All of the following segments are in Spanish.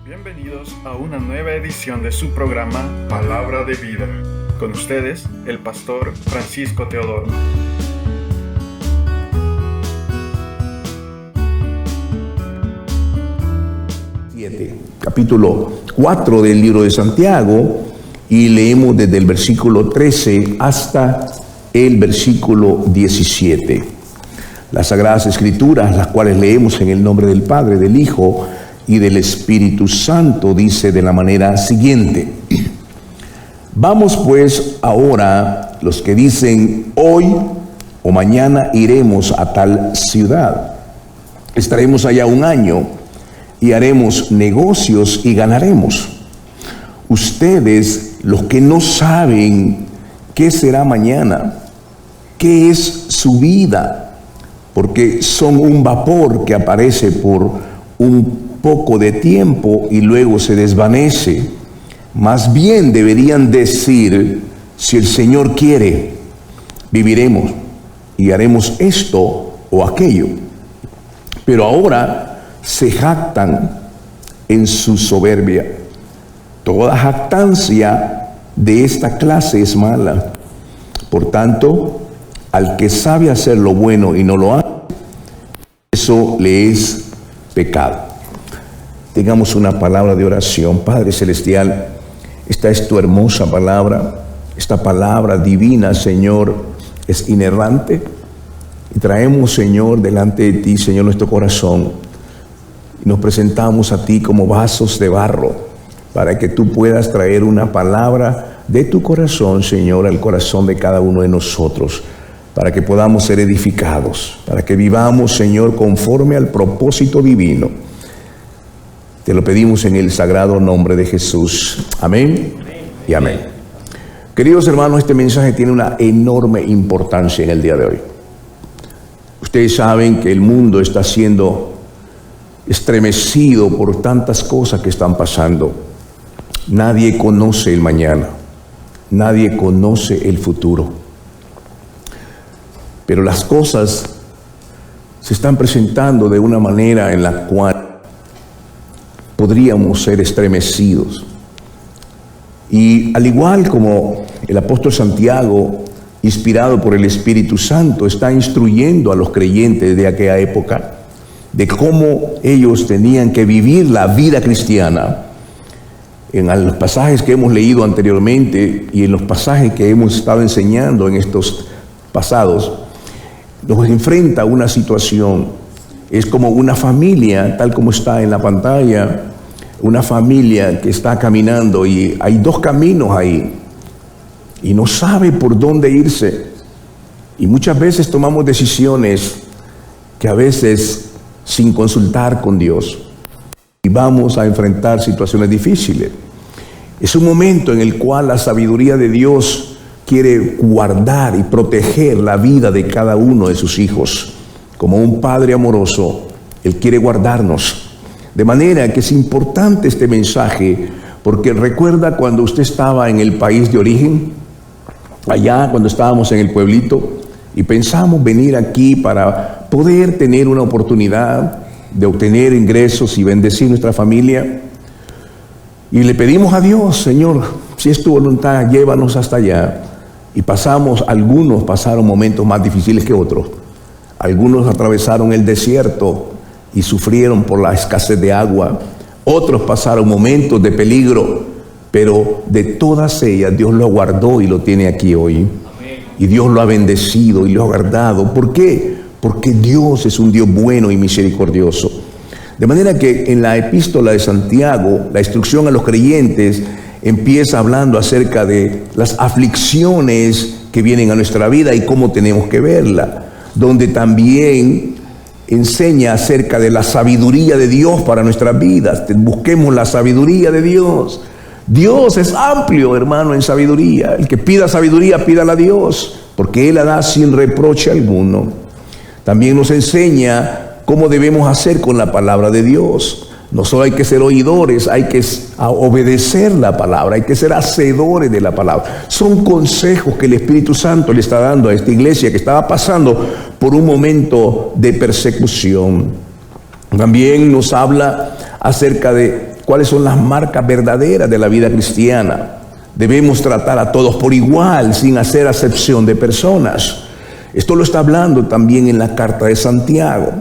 Bienvenidos a una nueva edición de su programa Palabra de Vida. Con ustedes, el pastor Francisco Teodoro. Capítulo 4 del libro de Santiago, y leemos desde el versículo 13 hasta el versículo 17. Las Sagradas Escrituras, las cuales leemos en el nombre del Padre, del Hijo y del Espíritu Santo, dice de la manera siguiente: Vamos pues ahora, los que dicen hoy o mañana iremos a tal ciudad, estaremos allá un año y haremos negocios y ganaremos. Ustedes, los que no saben qué será mañana, qué es su vida, porque son un vapor que aparece por un poco de tiempo y luego se desvanece. Más bien deberían decir: si el Señor quiere, viviremos y haremos esto o aquello. Pero ahora se jactan en su soberbia. Toda jactancia de esta clase es mala. Por tanto, al que sabe hacer lo bueno y no lo hace, eso le es pecado. Tengamos una palabra de oración. Padre Celestial, esta es tu hermosa palabra. Esta palabra divina, Señor, es inerrante. Y traemos, Señor, delante de ti, Señor, nuestro corazón. Y nos presentamos a ti como vasos de barro, para que tú puedas traer una palabra de tu corazón, Señor, al corazón de cada uno de nosotros, para que podamos ser edificados, para que vivamos, Señor, conforme al propósito divino. Te lo pedimos en el sagrado nombre de Jesús. Amén y amén. Queridos hermanos, este mensaje tiene una enorme importancia en el día de hoy. Ustedes saben que el mundo está siendo estremecido por tantas cosas que están pasando. Nadie conoce el mañana. Nadie conoce el futuro. Pero las cosas se están presentando de una manera en la cual podríamos ser estremecidos. Y al igual como el apóstol Santiago, inspirado por el Espíritu Santo, está instruyendo a los creyentes de aquella época de cómo ellos tenían que vivir la vida cristiana, en los pasajes que hemos leído anteriormente y en los pasajes que hemos estado enseñando en estos pasados, nos enfrenta a una situación. Es como una familia, tal como está en la pantalla, una familia que está caminando y hay dos caminos ahí y no sabe por dónde irse. Y muchas veces tomamos decisiones que a veces sin consultar con Dios, y vamos a enfrentar situaciones difíciles. Es un momento en el cual la sabiduría de Dios quiere guardar y proteger la vida de cada uno de sus hijos. Como un padre amoroso, Él quiere guardarnos. De manera que es importante este mensaje, porque recuerda cuando usted estaba en el país de origen, allá cuando estábamos en el pueblito, y pensamos venir aquí para poder tener una oportunidad de obtener ingresos y bendecir nuestra familia. Y le pedimos a Dios: Señor, si es tu voluntad, llévanos hasta allá. Y algunos pasaron momentos más difíciles que otros. Algunos atravesaron el desierto y sufrieron por la escasez de agua. Otros pasaron momentos de peligro, pero de todas ellas Dios lo guardó y lo tiene aquí hoy. Amén. Y Dios lo ha bendecido y lo ha guardado. ¿Por qué? Porque Dios es un Dios bueno y misericordioso. De manera que en la epístola de Santiago, la instrucción a los creyentes empieza hablando acerca de las aflicciones que vienen a nuestra vida y cómo tenemos que verla, donde también enseña acerca de la sabiduría de Dios para nuestras vidas. Busquemos la sabiduría de Dios. Dios es amplio, hermano, en sabiduría. El que pida sabiduría, pídala a Dios, porque Él la da sin reproche alguno. También nos enseña cómo debemos hacer con la palabra de Dios. No solo hay que ser oidores, hay que obedecer la palabra, hay que ser hacedores de la palabra. Son consejos que el Espíritu Santo le está dando a esta iglesia que estaba pasando por un momento de persecución. También nos habla acerca de cuáles son las marcas verdaderas de la vida cristiana. Debemos tratar a todos por igual, sin hacer acepción de personas. Esto lo está hablando también en la carta de Santiago.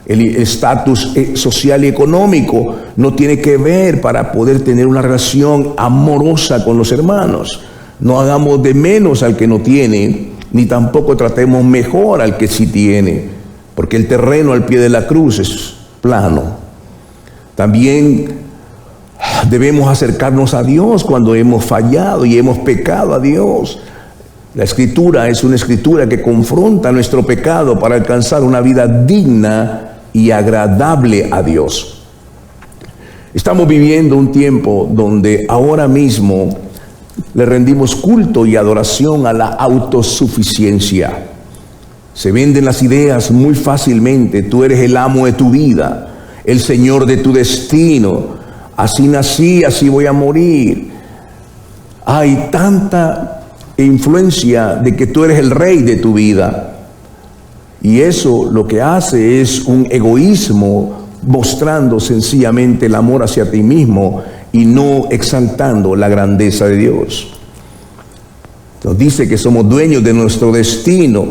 El estatus social y económico no tiene que ver para poder tener una relación amorosa con los hermanos. No hagamos de menos al que no tiene, ni tampoco tratemos mejor al que sí tiene, porque el terreno al pie de la cruz es plano. También debemos acercarnos a Dios cuando hemos fallado y hemos pecado a Dios. La escritura es una escritura que confronta nuestro pecado para alcanzar una vida digna y agradable a Dios. Estamos viviendo un tiempo donde ahora mismo le rendimos culto y adoración a la autosuficiencia. Se venden las ideas muy fácilmente. Tú eres el amo de tu vida, el señor de tu destino. Así nací, así voy a morir. Hay tanta influencia de que tú eres el rey de tu vida. Y eso lo que hace es un egoísmo, mostrando sencillamente el amor hacia ti mismo y no exaltando la grandeza de Dios. Nos dice que somos dueños de nuestro destino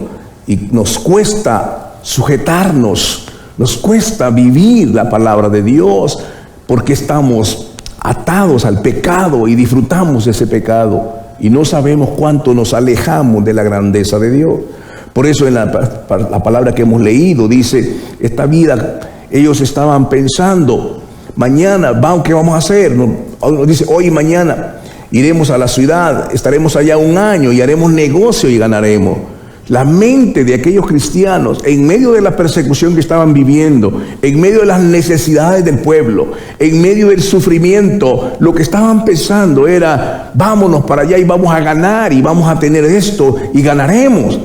y nos cuesta sujetarnos, nos cuesta vivir la palabra de Dios porque estamos atados al pecado y disfrutamos de ese pecado y no sabemos cuánto nos alejamos de la grandeza de Dios. Por eso en la palabra que hemos leído dice, esta vida, ellos estaban pensando, mañana, ¿qué vamos a hacer? Nos dice, hoy y mañana iremos a la ciudad, estaremos allá un año y haremos negocio y ganaremos. La mente de aquellos cristianos, en medio de la persecución que estaban viviendo, en medio de las necesidades del pueblo, en medio del sufrimiento, lo que estaban pensando era, vámonos para allá y vamos a ganar y vamos a tener esto y ganaremos.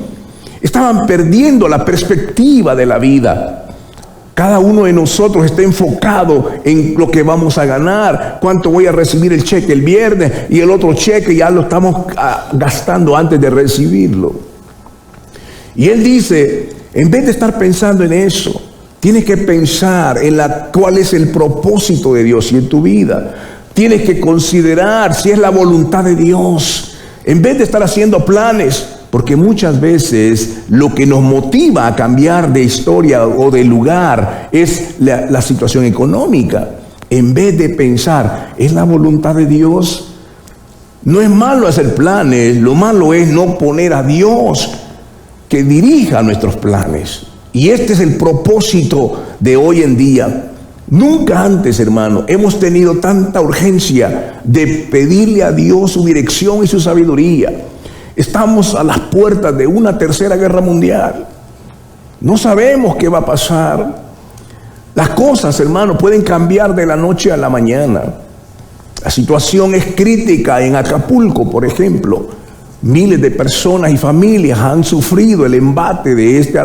Estaban perdiendo la perspectiva de la vida. Cada uno de nosotros está enfocado en lo que vamos a ganar, cuánto voy a recibir el cheque el viernes y el otro cheque ya lo estamos gastando antes de recibirlo. Y él dice, en vez de estar pensando en eso, tienes que pensar en cuál es el propósito de Dios y en tu vida. Tienes que considerar si es la voluntad de Dios, en vez de estar haciendo planes. Porque muchas veces lo que nos motiva a cambiar de historia o de lugar es la situación económica. En vez de pensar, ¿es la voluntad de Dios? No es malo hacer planes, lo malo es no poner a Dios que dirija nuestros planes. Y este es el propósito de hoy en día. Nunca antes, hermano, hemos tenido tanta urgencia de pedirle a Dios su dirección y su sabiduría. Estamos a las puertas de una tercera guerra mundial. No sabemos qué va a pasar. Las cosas, hermano, pueden cambiar de la noche a la mañana. La situación es crítica en Acapulco, por ejemplo. Miles de personas y familias han sufrido el embate de este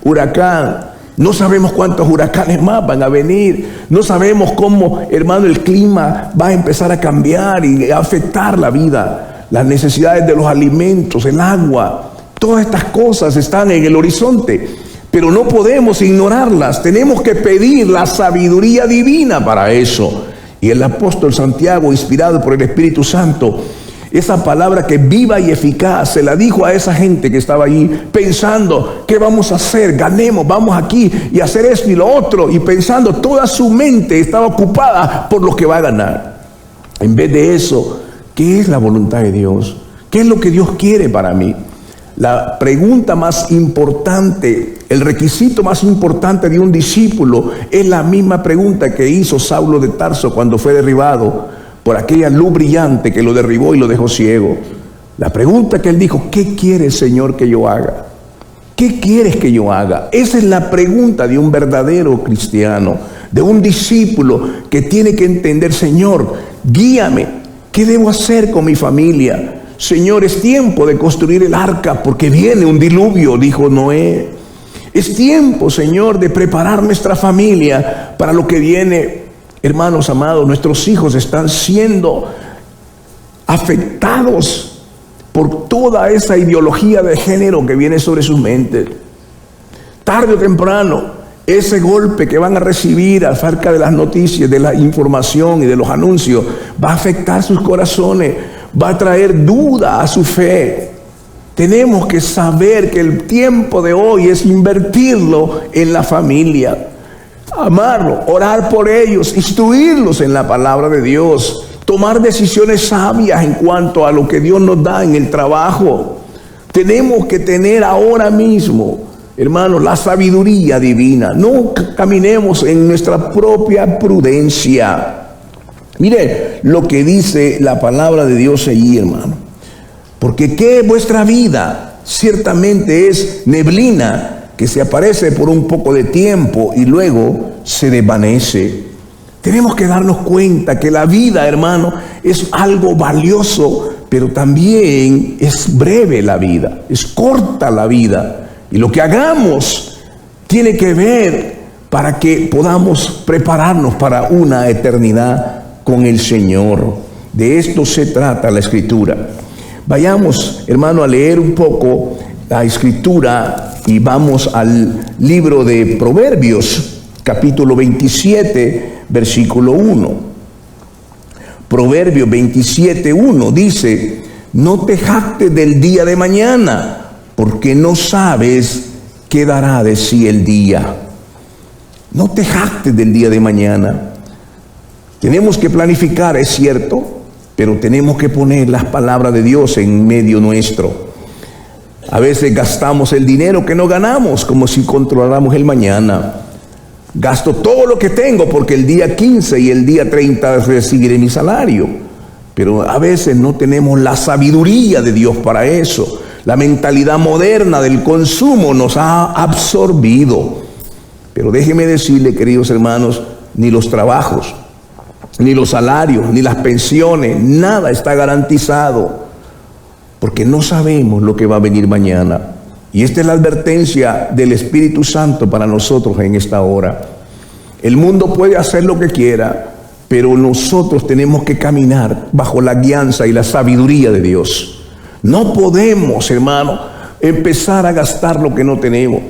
huracán. No sabemos cuántos huracanes más van a venir. No sabemos cómo, hermano, el clima va a empezar a cambiar y a afectar la vida. Las necesidades de los alimentos, el agua, todas estas cosas están en el horizonte, pero no podemos ignorarlas. Tenemos que pedir la sabiduría divina para eso. Y el apóstol Santiago, inspirado por el Espíritu Santo, esa palabra que viva y eficaz, se la dijo a esa gente que estaba allí pensando, ¿qué vamos a hacer? Ganemos, vamos aquí y hacer esto y lo otro. Y pensando, toda su mente estaba ocupada por lo que va a ganar. En vez de eso, ¿qué es la voluntad de Dios? ¿Qué es lo que Dios quiere para mí? La pregunta más importante, el requisito más importante de un discípulo es la misma pregunta que hizo Saulo de Tarso cuando fue derribado por aquella luz brillante que lo derribó y lo dejó ciego. La pregunta que él dijo, ¿qué quieres, Señor, que yo haga? ¿Qué quieres que yo haga? Esa es la pregunta de un verdadero cristiano, de un discípulo que tiene que entender, Señor, guíame. ¿Qué debo hacer con mi familia? Señor, es tiempo de construir el arca porque viene un diluvio, dijo Noé. Es tiempo, Señor, de preparar nuestra familia para lo que viene. Hermanos amados, nuestros hijos están siendo afectados por toda esa ideología de género que viene sobre sus mentes. Tarde o temprano, Ese golpe que van a recibir acerca de las noticias, de la información y de los anuncios, va a afectar sus corazones, va a traer duda a su fe. Tenemos que saber que el tiempo de hoy es invertirlo en la familia, amarlo, orar por ellos, instruirlos en la palabra de Dios, tomar decisiones sabias en cuanto a lo que Dios nos da en el trabajo. Tenemos que tener ahora mismo, hermanos, la sabiduría divina. No caminemos en nuestra propia prudencia. Mire lo que dice la palabra de Dios allí, hermano. Porque ¿qué es vuestra vida? Ciertamente es neblina que se aparece por un poco de tiempo y luego se desvanece. Tenemos que darnos cuenta que la vida, hermano, es algo valioso, pero también es breve la vida, es corta la vida. Y lo que hagamos tiene que ver para que podamos prepararnos para una eternidad con el Señor. De esto se trata la Escritura. Vayamos, hermano, a leer un poco la Escritura y vamos al libro de Proverbios, capítulo 27, versículo 1. Proverbios 27:1 dice: no te jactes del día de mañana, porque no sabes qué dará de sí el día. No te jactes del día de mañana. Tenemos que planificar, es cierto, pero tenemos que poner las palabras de Dios en medio nuestro. A veces gastamos el dinero que no ganamos como si controláramos el mañana. Gasto todo lo que tengo porque el día 15 y el día 30 recibiré mi salario. Pero a veces no tenemos la sabiduría de Dios para eso. La mentalidad moderna del consumo nos ha absorbido. Pero déjeme decirle, queridos hermanos, ni los trabajos, ni los salarios, ni las pensiones, nada está garantizado, porque no sabemos lo que va a venir mañana. Y esta es la advertencia del Espíritu Santo para nosotros en esta hora. El mundo puede hacer lo que quiera, pero nosotros tenemos que caminar bajo la guianza y la sabiduría de Dios. No podemos, hermano, empezar a gastar lo que no tenemos.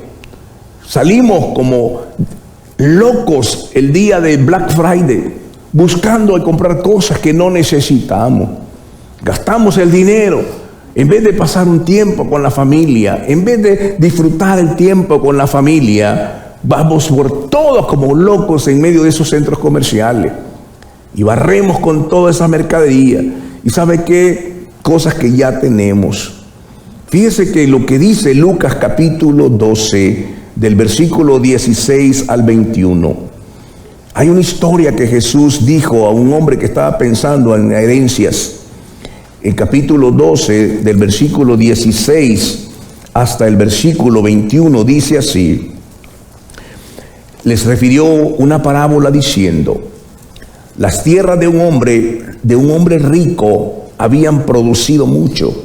Salimos como locos el día de Black Friday, buscando comprar cosas que no necesitamos. Gastamos el dinero en vez de pasar un tiempo con la familia, en vez de disfrutar el tiempo con la familia. Vamos por todos como locos en medio de esos centros comerciales y barremos con toda esa mercadería. ¿Y sabe qué? Cosas que ya tenemos. Fíjese que lo que dice Lucas capítulo 12, del versículo 16 al 21. Hay una historia que Jesús dijo a un hombre que estaba pensando en herencias. El capítulo 12, del versículo 16 hasta el versículo 21, dice así. Les refirió una parábola diciendo: las tierras de un hombre rico habían producido mucho.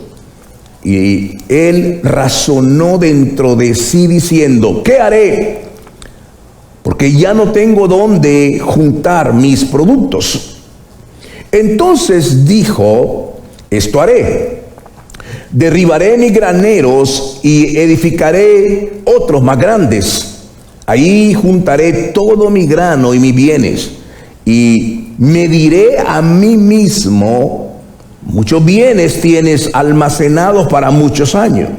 Y él razonó dentro de sí diciendo: ¿qué haré? Porque ya no tengo dónde juntar mis productos. Entonces dijo: esto haré. Derribaré mis graneros y edificaré otros más grandes. Ahí juntaré todo mi grano y mis bienes. Y me diré a mí mismo: muchos bienes tienes almacenados para muchos años.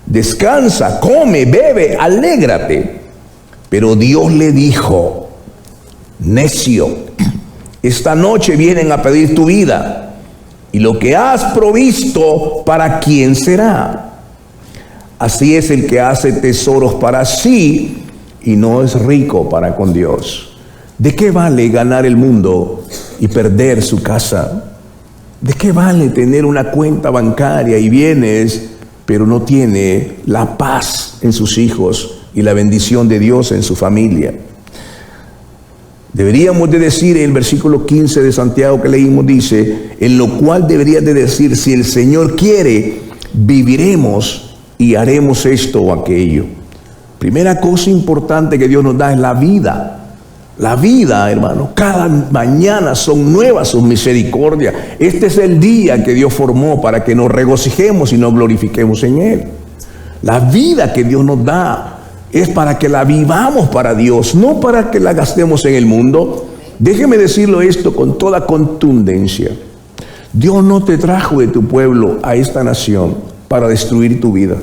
Descansa, come, bebe, alégrate. Pero Dios le dijo: necio, esta noche vienen a pedir tu vida, y lo que has provisto, ¿para quién será? Así es el que hace tesoros para sí y no es rico para con Dios. ¿De qué vale ganar el mundo y perder su casa? ¿De qué vale tener una cuenta bancaria y bienes, pero no tiene la paz en sus hijos y la bendición de Dios en su familia? Deberíamos de decir en el versículo 15 de Santiago que leímos, dice: en lo cual deberías de decir, si el Señor quiere, viviremos y haremos esto o aquello. Primera cosa importante que Dios nos da es la vida. La vida, hermano, cada mañana son nuevas sus misericordias. Este es el día que Dios formó para que nos regocijemos y nos glorifiquemos en Él. La vida que Dios nos da es para que la vivamos para Dios, no para que la gastemos en el mundo. Déjeme decirlo esto con toda contundencia. Dios no te trajo de tu pueblo a esta nación para destruir tu vida.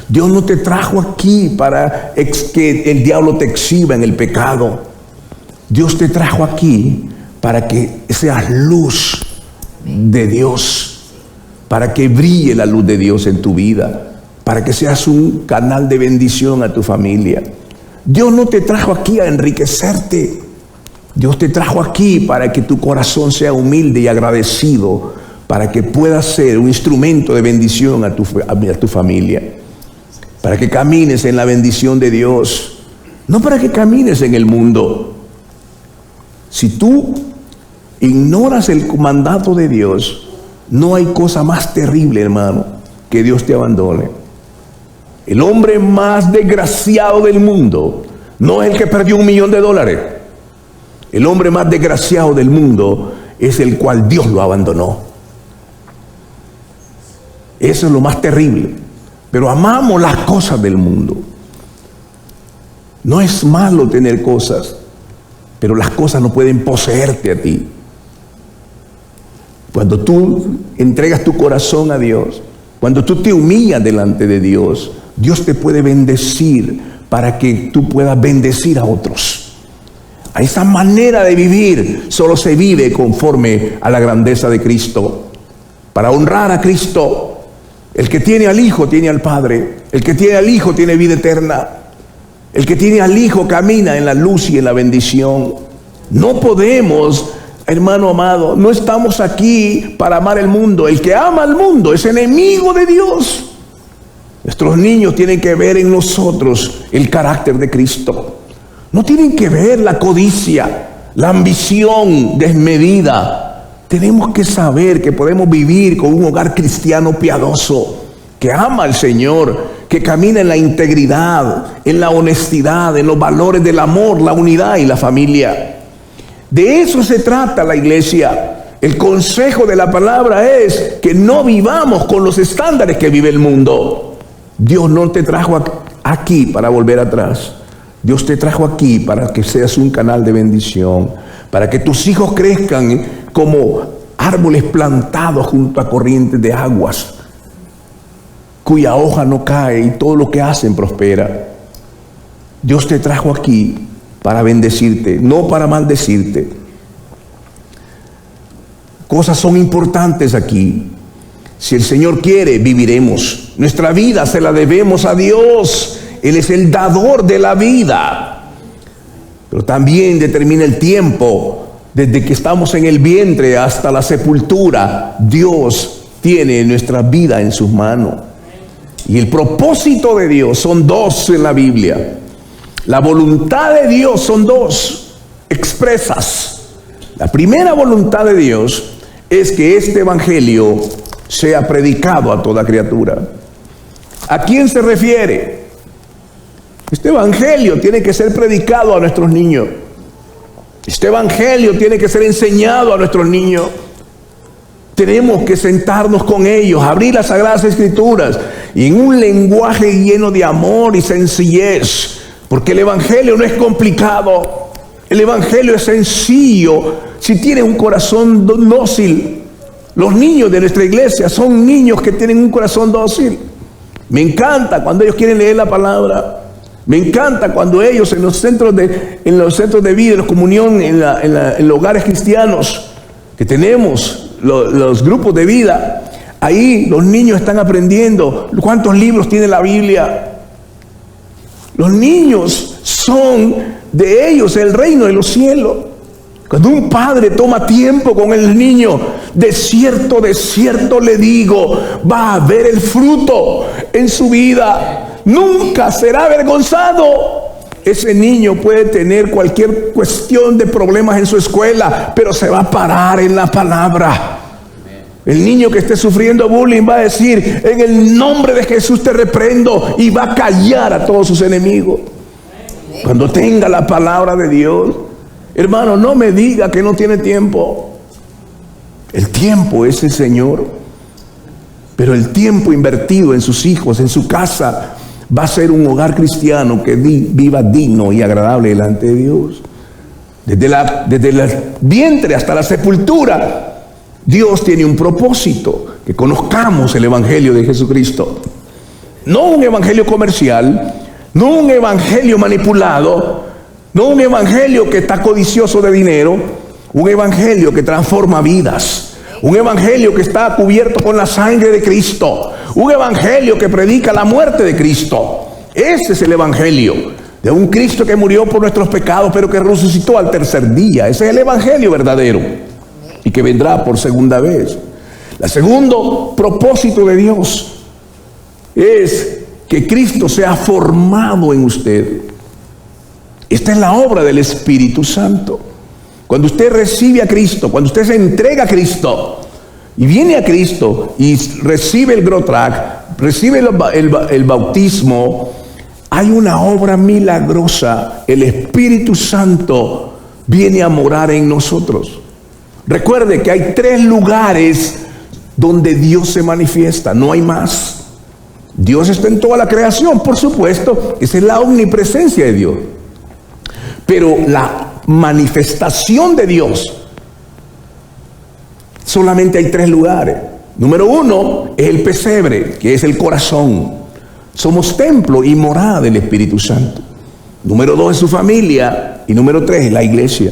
Dios no te trajo aquí para que el diablo te exhiba en el pecado. Dios te trajo aquí para que seas luz de Dios, para que brille la luz de Dios en tu vida, para que seas un canal de bendición a tu familia. Dios no te trajo aquí a enriquecerte. Dios te trajo aquí para que tu corazón sea humilde y agradecido, para que puedas ser un instrumento de bendición a tu familia, para que camines en la bendición de Dios, no para que camines en el mundo. Si tú ignoras el mandato de Dios, no hay cosa más terrible, hermano, que Dios te abandone. El hombre más desgraciado del mundo no es el que perdió $1 millón. El hombre más desgraciado del mundo es el cual Dios lo abandonó. Eso es lo más terrible. Pero amamos las cosas del mundo. No es malo tener cosas, pero las cosas no pueden poseerte a ti. Cuando tú entregas tu corazón a Dios, cuando tú te humillas delante de Dios, Dios te puede bendecir para que tú puedas bendecir a otros. A esa manera de vivir solo se vive conforme a la grandeza de Cristo. Para honrar a Cristo, el que tiene al Hijo tiene al Padre. El que tiene al Hijo tiene vida eterna. El que tiene al Hijo camina en la luz y en la bendición. No podemos, hermano amado, no estamos aquí para amar el mundo. El que ama al mundo es enemigo de Dios. Nuestros niños tienen que ver en nosotros el carácter de Cristo. No tienen que ver la codicia, la ambición desmedida. Tenemos que saber que podemos vivir con un hogar cristiano piadoso, que ama al Señor, que camina en la integridad, en la honestidad, en los valores del amor, la unidad y la familia. De eso se trata la iglesia. El consejo de la palabra es que no vivamos con los estándares que vive el mundo. Dios no te trajo aquí para volver atrás. Dios te trajo aquí para que seas un canal de bendición, para que tus hijos crezcan como árboles plantados junto a corrientes de aguas, cuya hoja no cae y todo lo que hacen prospera. Dios te trajo aquí para bendecirte, no para maldecirte. Cosas son importantes aquí. Si el Señor quiere, viviremos. Nuestra vida se la debemos a Dios. Él es el dador de la vida. Pero también determina el tiempo. Desde que estamos en el vientre hasta la sepultura, Dios tiene nuestra vida en sus manos. Y el propósito de Dios son dos en la Biblia. La voluntad de Dios son dos expresas. La primera voluntad de Dios es que este evangelio sea predicado a toda criatura. ¿A quién se refiere? Este evangelio tiene que ser predicado a nuestros niños. Este evangelio tiene que ser enseñado a nuestros niños. Tenemos que sentarnos con ellos, abrir las Sagradas Escrituras y en un lenguaje lleno de amor y sencillez, porque el evangelio no es complicado. El evangelio es sencillo si tienes un corazón dócil. Los niños de nuestra iglesia son niños que tienen un corazón dócil. Me encanta cuando ellos quieren leer la palabra. Me encanta cuando ellos en los centros de vida, en la comunión, en los hogares cristianos que tenemos, los grupos de vida, ahí los niños están aprendiendo cuántos libros tiene la Biblia. Los niños son de ellos el reino de los cielos. Cuando un padre toma tiempo con el niño, de cierto le digo, va a ver el fruto en su vida. Nunca será avergonzado. Ese niño puede tener cualquier cuestión de problemas en su escuela, pero se va a parar en la palabra. El niño que esté sufriendo bullying va a decir, en el nombre de Jesús te reprendo, y va a callar a todos sus enemigos. Cuando tenga la palabra de Dios, hermano, no me diga que no tiene tiempo. El tiempo es el Señor, pero el tiempo invertido en sus hijos, en su casa, va a ser un hogar cristiano que viva digno y agradable delante de Dios. Desde el vientre hasta la sepultura, Dios tiene un propósito, que conozcamos el evangelio de Jesucristo. No un evangelio comercial, no un evangelio manipulado, no un evangelio que está codicioso de dinero, un evangelio que transforma vidas, un evangelio que está cubierto con la sangre de Cristo, un evangelio que predica la muerte de Cristo. Ese es el evangelio de un Cristo que murió por nuestros pecados, pero que resucitó al tercer día. Ese es el evangelio verdadero y que vendrá por segunda vez. El segundo propósito de Dios es que Cristo sea formado en usted. Esta es la obra del Espíritu Santo. Cuando usted recibe a Cristo, cuando usted se entrega a Cristo y viene a Cristo y recibe el Grotrac, recibe el bautismo, hay una obra milagrosa. El Espíritu Santo viene a morar en nosotros. Recuerde que hay 3 lugares donde Dios se manifiesta, no hay más. Dios está en toda la creación, por supuesto, esa es la omnipresencia de Dios. Pero la manifestación de Dios, solamente hay 3 lugares. Número 1 es el pesebre, que es el corazón. Somos templo y morada del Espíritu Santo. Número 2 es su familia. Y número 3 es la iglesia.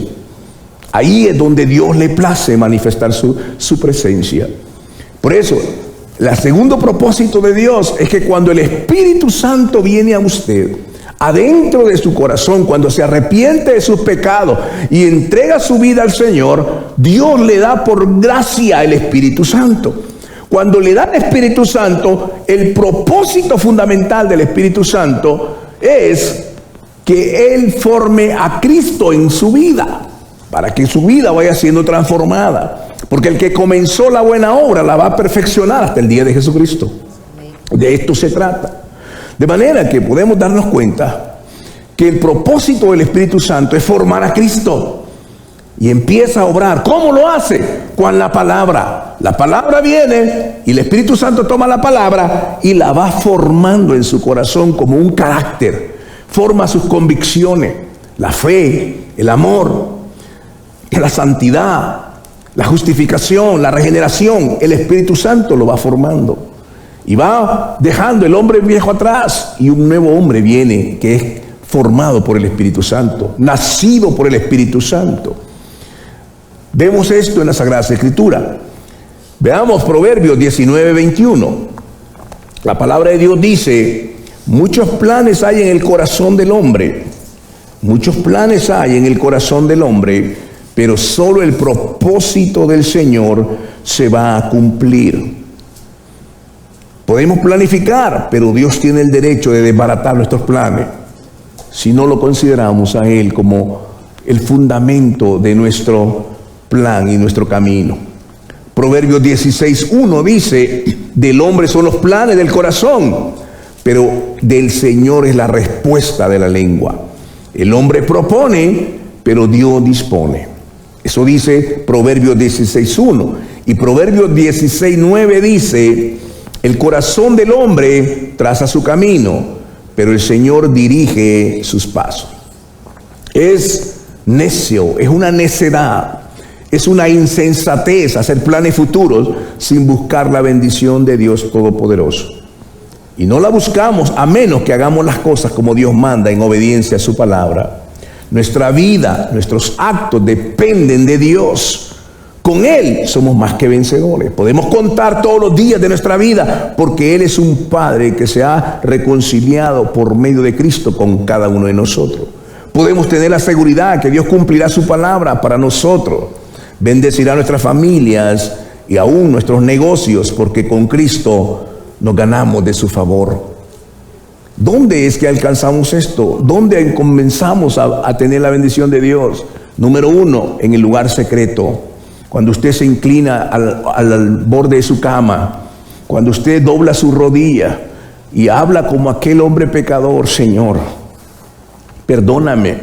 Ahí es donde Dios le place manifestar su presencia. Por eso, el segundo propósito de Dios es que cuando el Espíritu Santo viene a usted, adentro de su corazón, cuando se arrepiente de sus pecados y entrega su vida al Señor, Dios le da por gracia el Espíritu Santo. Cuando le da el Espíritu Santo, el propósito fundamental del Espíritu Santo es que Él forme a Cristo en su vida, para que su vida vaya siendo transformada. Porque el que comenzó la buena obra la va a perfeccionar hasta el día de Jesucristo. De esto se trata. De manera que podemos darnos cuenta que el propósito del Espíritu Santo es formar a Cristo. Y empieza a obrar. ¿Cómo lo hace? Con la palabra. La palabra viene y el Espíritu Santo toma la palabra y la va formando en su corazón como un carácter. Forma sus convicciones, la fe, el amor, la santidad, la justificación, la regeneración. El Espíritu Santo lo va formando. Y va dejando el hombre viejo atrás y un nuevo hombre viene que es formado por el Espíritu Santo, nacido por el Espíritu Santo. Vemos esto en la Sagrada Escritura. Veamos Proverbios 19:21. La palabra de Dios dice: muchos planes hay en el corazón del hombre. Muchos planes hay en el corazón del hombre, pero solo el propósito del Señor se va a cumplir. Podemos planificar, pero Dios tiene el derecho de desbaratar nuestros planes si no lo consideramos a Él como el fundamento de nuestro plan y nuestro camino. Proverbios 16:1 dice: del hombre son los planes del corazón, pero del Señor es la respuesta de la lengua. El hombre propone, pero Dios dispone. Eso dice Proverbios 16:1. Y Proverbios 16:9 dice: el corazón del hombre traza su camino, pero el Señor dirige sus pasos. Es necio, es una necedad, es una insensatez hacer planes futuros sin buscar la bendición de Dios Todopoderoso. Y no la buscamos a menos que hagamos las cosas como Dios manda en obediencia a su palabra. Nuestra vida, nuestros actos dependen de Dios. Con Él somos más que vencedores. Podemos contar todos los días de nuestra vida porque Él es un Padre que se ha reconciliado por medio de Cristo con cada uno de nosotros. Podemos tener la seguridad que Dios cumplirá su palabra para nosotros. Bendecirá nuestras familias y aún nuestros negocios, porque con Cristo nos ganamos de su favor. ¿Dónde es que alcanzamos esto? ¿Dónde comenzamos a tener la bendición de Dios? Número 1, en el lugar secreto. Cuando usted se inclina al borde de su cama, cuando usted dobla su rodilla y habla como aquel hombre pecador: Señor, perdóname,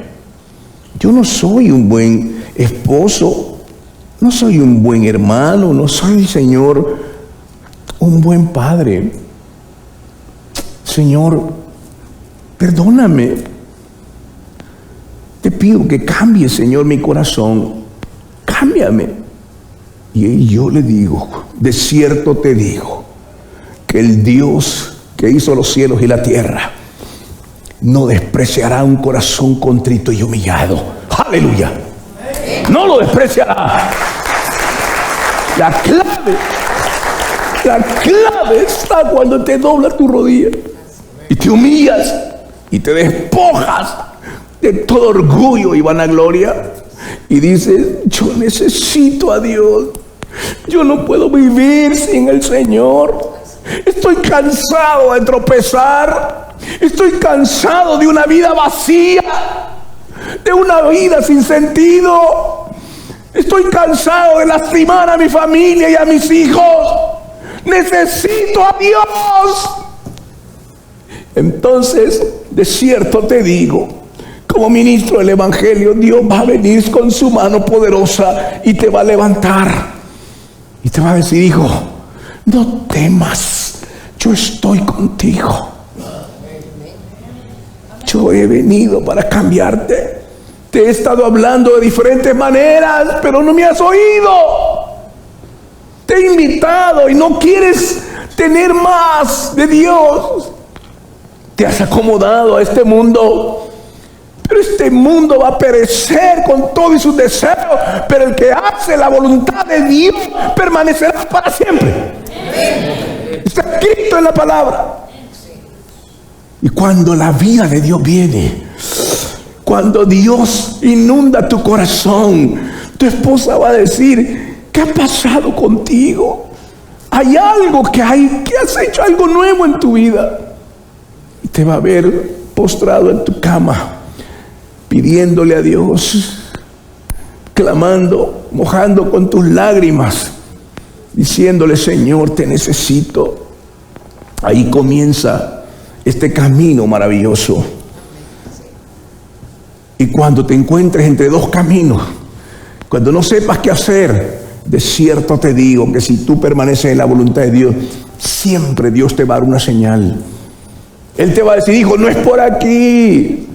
yo no soy un buen esposo, no soy un buen hermano, no soy, Señor, un buen padre. Señor, perdóname. Te pido que cambie, Señor, mi corazón. Cámbiame. Y yo le digo, de cierto te digo, que el Dios que hizo los cielos y la tierra no despreciará un corazón contrito y humillado. Aleluya. No lo despreciará. La clave está cuando te doblas tu rodilla y te humillas y te despojas de todo orgullo y vanagloria y dices, yo necesito a Dios. Yo no puedo vivir sin el Señor. Estoy cansado de tropezar. Estoy cansado de una vida vacía, de una vida sin sentido. Estoy cansado de lastimar a mi familia y a mis hijos. Necesito a Dios. Entonces, de cierto te digo, como ministro del Evangelio, Dios va a venir con su mano poderosa y te va a levantar. Y te va a decir, hijo, no temas, yo estoy contigo. Yo he venido para cambiarte. Te he estado hablando de diferentes maneras, pero no me has oído. Te he invitado y no quieres tener más de Dios. Te has acomodado a este mundo. Pero este mundo va a perecer con todo y sus deseos. Pero el que hace la voluntad de Dios permanecerá para siempre. Está escrito en la palabra. Y cuando la vida de Dios viene, cuando Dios inunda tu corazón, tu esposa va a decir, ¿qué ha pasado contigo? Hay algo que has hecho algo nuevo en tu vida. Y te va a ver postrado en tu cama, pidiéndole a Dios, clamando, mojando con tus lágrimas, diciéndole, Señor, te necesito. Ahí comienza este camino maravilloso. Y cuando te encuentres entre dos caminos, cuando no sepas qué hacer, de cierto te digo que si tú permaneces en la voluntad de Dios, siempre Dios te va a dar una señal. Él te va a decir, hijo, no es por aquí.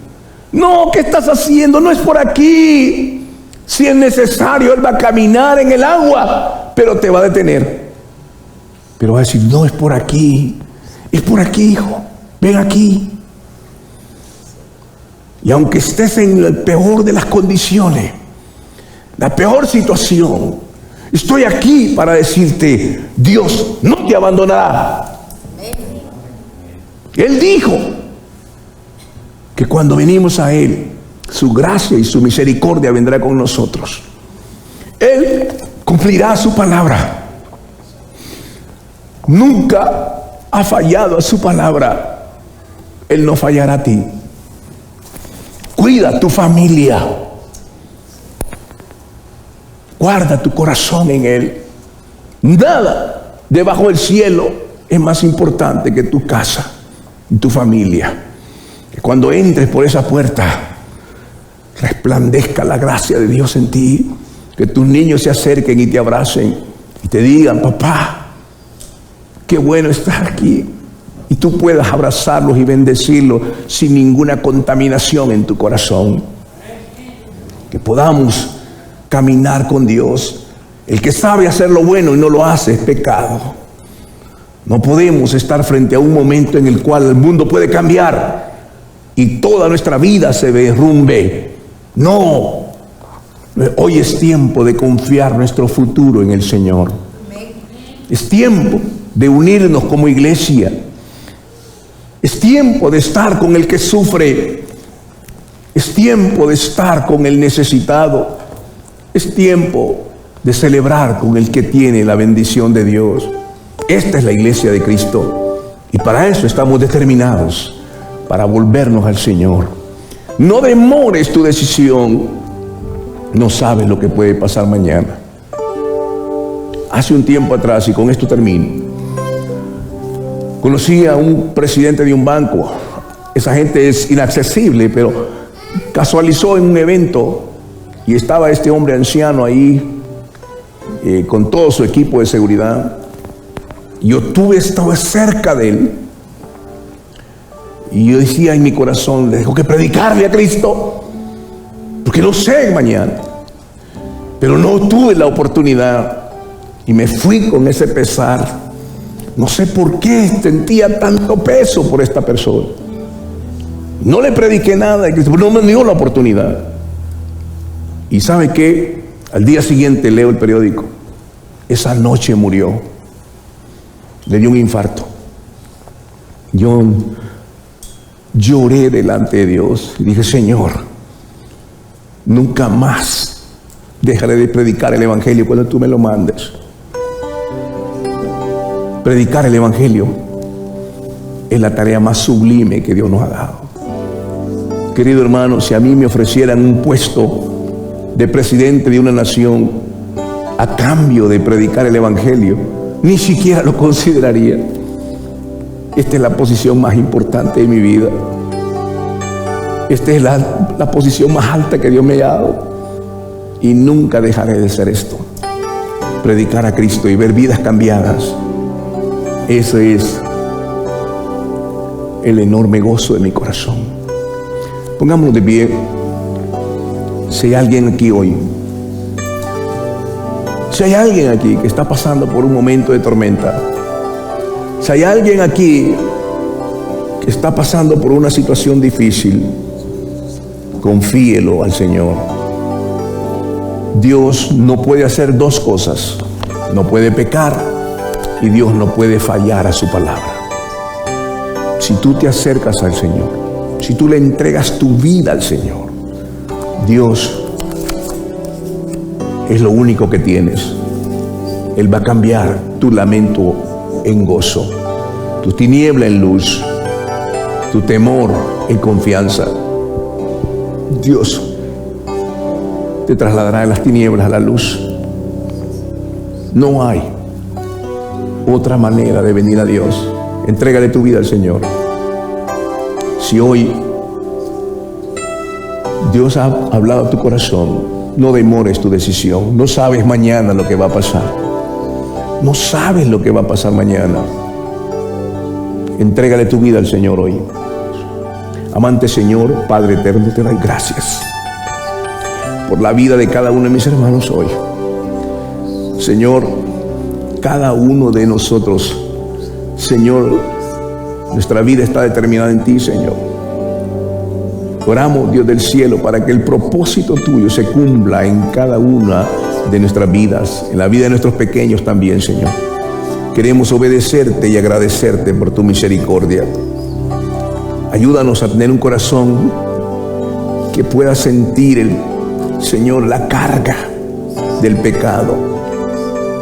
No, ¿qué estás haciendo? No es por aquí. Si es necesario, Él va a caminar en el agua, pero te va a detener. Pero va a decir, no es por aquí. Es por aquí, hijo. Ven aquí. Y aunque estés en el peor de las condiciones, la peor situación, estoy aquí para decirte, Dios no te abandonará. Él dijo que cuando venimos a Él, su gracia y su misericordia vendrá con nosotros. Él cumplirá su palabra. Nunca ha fallado a su palabra. Él no fallará a ti. Cuida tu familia. Guarda tu corazón en Él. Nada debajo del cielo es más importante que tu casa y tu familia. Que cuando entres por esa puerta, resplandezca la gracia de Dios en ti. Que tus niños se acerquen y te abracen y te digan, papá, qué bueno estar aquí. Y tú puedas abrazarlos y bendecirlos sin ninguna contaminación en tu corazón. Que podamos caminar con Dios. El que sabe hacer lo bueno y no lo hace es pecado. No podemos estar frente a un momento en el cual el mundo puede cambiar y toda nuestra vida se derrumbe. No. Hoy es tiempo de confiar nuestro futuro en el Señor. Es tiempo de unirnos como iglesia. Es tiempo de estar con el que sufre. Es tiempo de estar con el necesitado. Es tiempo de celebrar con el que tiene la bendición de Dios. Esta es la iglesia de Cristo. Y para eso estamos determinados, para volvernos al Señor. No demores tu decisión. No sabes lo que puede pasar mañana. Hace un tiempo atrás, y con esto termino, conocí a un presidente de un banco. Esa gente es inaccesible, pero casualizó en un evento y estaba este hombre anciano ahí con todo su equipo de seguridad. Yo estaba cerca de él Y yo decía en mi corazón, tengo que predicarle a Cristo, porque no sé mañana. Pero no tuve la oportunidad y me fui con ese pesar. No sé por qué sentía tanto peso por esta persona. No le prediqué nada de Cristo, no me dio la oportunidad. Y ¿sabe qué? Al día siguiente leo el periódico. Esa noche murió. Le dio un infarto. Yo lloré delante de Dios y dije, Señor, nunca más dejaré de predicar el Evangelio cuando tú me lo mandes. Predicar el Evangelio es la tarea más sublime que Dios nos ha dado. Querido hermano, si a mí me ofrecieran un puesto de presidente de una nación a cambio de predicar el Evangelio, ni siquiera lo consideraría. Esta es la posición más importante de mi vida. Esta es la posición más alta que Dios me ha dado. Y nunca dejaré de hacer esto. Predicar a Cristo y ver vidas cambiadas. Ese es el enorme gozo de mi corazón. Pongámonos de pie. Si hay alguien aquí hoy, si hay alguien aquí que está pasando por un momento de tormenta, si hay alguien aquí que está pasando por una situación difícil, confíelo al Señor. Dios no puede hacer dos cosas. No puede pecar y Dios no puede fallar a su palabra. Si tú te acercas al Señor, si tú le entregas tu vida al Señor, Dios es lo único que tienes. Él va a cambiar tu lamento en gozo, tu tiniebla en luz, tu temor en confianza. Dios te trasladará de las tinieblas a la luz. No hay otra manera de venir a Dios. Entrégale tu vida al Señor. Si hoy Dios ha hablado a tu corazón, no demores tu decisión. No sabes mañana lo que va a pasar. No sabes lo que va a pasar mañana. Entrégale tu vida al Señor hoy. Amante Señor, Padre eterno, te doy gracias por la vida de cada uno de mis hermanos hoy. Señor, cada uno de nosotros, Señor, nuestra vida está determinada en ti, Señor. Oramos, Dios del cielo, para que el propósito tuyo se cumpla en cada una de nuestras vidas, en la vida de nuestros pequeños también, Señor. Queremos obedecerte y agradecerte por tu misericordia. Ayúdanos a tener un corazón que pueda sentir, Señor, la carga del pecado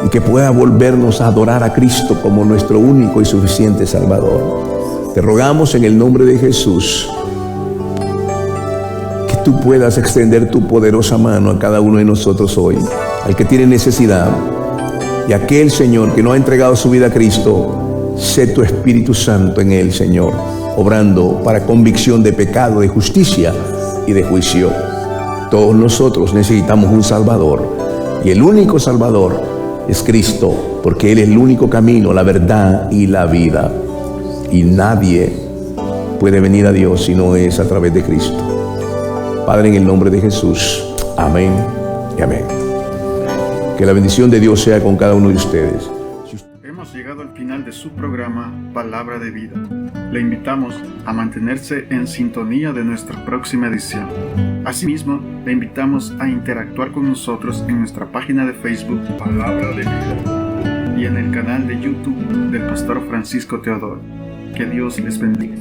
y que pueda volvernos a adorar a Cristo como nuestro único y suficiente Salvador. Te rogamos en el nombre de Jesús que tú puedas extender tu poderosa mano a cada uno de nosotros hoy, al que tiene necesidad, y aquel, Señor, que no ha entregado su vida a Cristo. Sé tu Espíritu Santo en él, Señor, obrando para convicción de pecado, de justicia y de juicio. Todos nosotros necesitamos un Salvador, y el único Salvador es Cristo, porque Él es el único camino, la verdad y la vida. Y nadie puede venir a Dios si no es a través de Cristo. Padre, en el nombre de Jesús, amén y amén. Que la bendición de Dios sea con cada uno de ustedes. Hemos llegado al final de su programa Palabra de Vida. Le invitamos a mantenerse en sintonía de nuestra próxima edición. Asimismo, le invitamos a interactuar con nosotros en nuestra página de Facebook Palabra de Vida y en el canal de YouTube del Pastor Francisco Teodoro. Que Dios les bendiga.